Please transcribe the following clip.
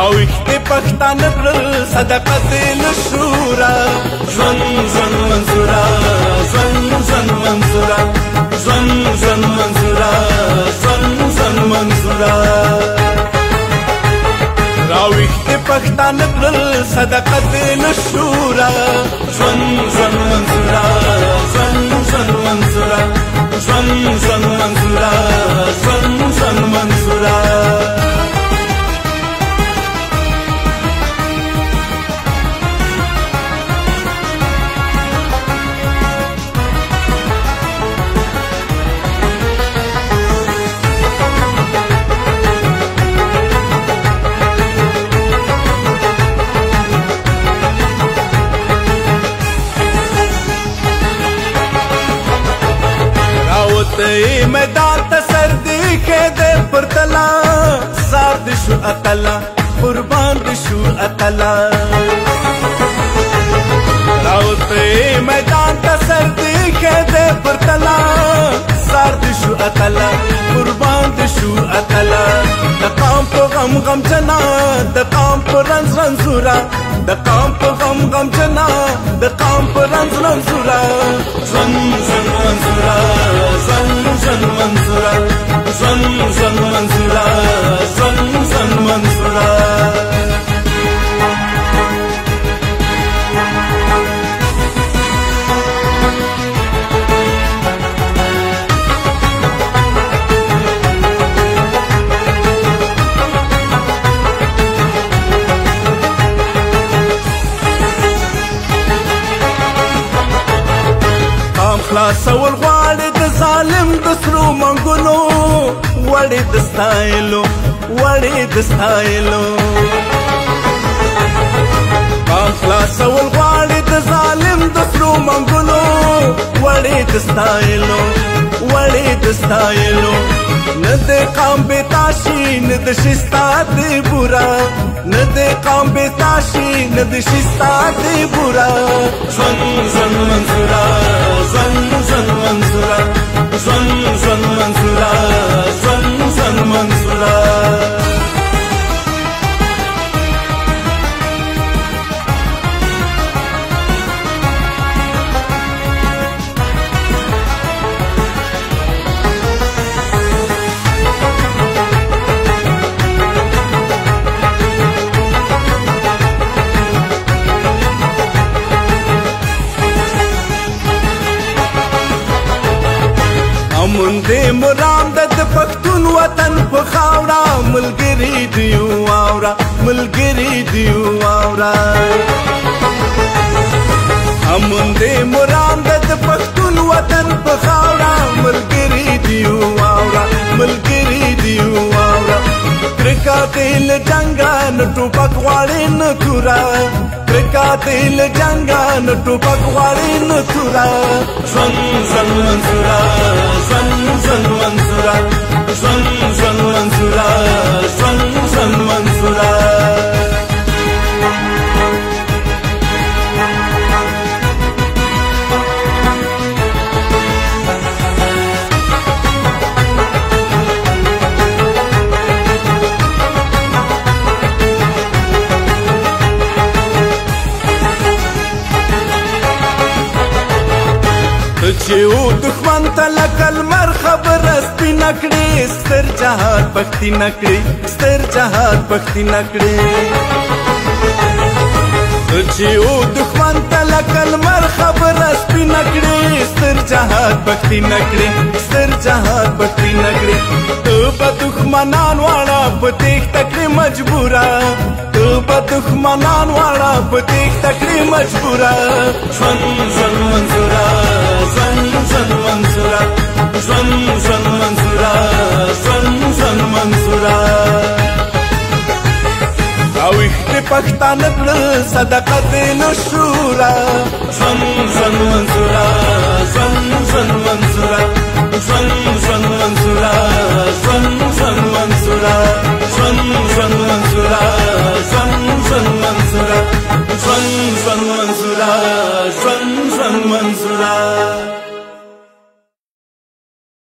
راويختي پښتانه کړل صدقه د نشورا ژوند ژوند منصورا ژوند ژوند منصورا ژوند ژوند منصورا ژوند ژوند منصورا راويختي پښتانه کړل صدقه د نشورا ژوند ژوند منصورا ژوند ژوند منصورا ژوند ژوند منصورا ژوند ژوند منصورا میدان ته سر دی خېده پر تلا سار د شو اتلا قربان د شو اتلا راوته میدان ته سر دی خېده پر تلا سار د شو اتلا قربان د شو اتلا د قام په غم غم جنا د قام په رنز رنزورا د قام په غم غم جنا د قام په رنز رنزورا ژوند ژوند منصورا ژوند ژوند منصورا ژوند ژوند منصورا ژوند ژوند منصورا خلاصول غواړي د ظالم د سرو منګلو وړې د ستایلو وړې د ستایلو خلاصول غواړي د ظالم د سرو منګلو وړې د ستایلو وړې د ستایلو نه د قام بتاشي نه د شستا د بورا نه د قام بتاشي نه د شستا د بورا ژوند ژوند منصورا ژوند ژوند منصورا ژوند ژوند منصورا ژوند ژوند منصورا امون دې مرام د پښتون وطن په خاورا ملګری دیو اورا ملګری دیو اورا امون دې مرام د پښتون وطن په خاورا ملګری دیو اورا ملګری دیو اورا کرکا تل جنگان ټوپک غواړي نه تورا کرکا تل جنگان ټوپک غواړي نه تورا ژوند ژوند منصورا ژوند ژوند منصورا ژوند ژوند منصورا ژوند ژوند منصورا چې و دښمن ته لکه لمر خبره سپینه کړې ستر جهاد پښتي نه کړې ستر جهاد پښتي نه کړې چې و دښمن ته لکه لمر خبره سپینه کړې ستر جهاد پښتي نه کړې ستر جهاد پښتي نه کړې ته به دښمنان واړه په تېښته کړې مجبوره ته به دښمنان واړه په تېښته کړې مجبوره ژوند ژوند منصورا ژوند ژوند منصورا ژوند ژوند منصورا ژوند ژوند منصورا راويختي پښتانه کړل صدقه د نشورا ژوند ژوند منصورا ژوند ژوند منصورا ژوند ژوند منصورا ژوند ژوند منصورا ژوند ژوند منصورا ژوند ژوند منصورا ژوند ژوند منصورا ژوند ژوند منصورا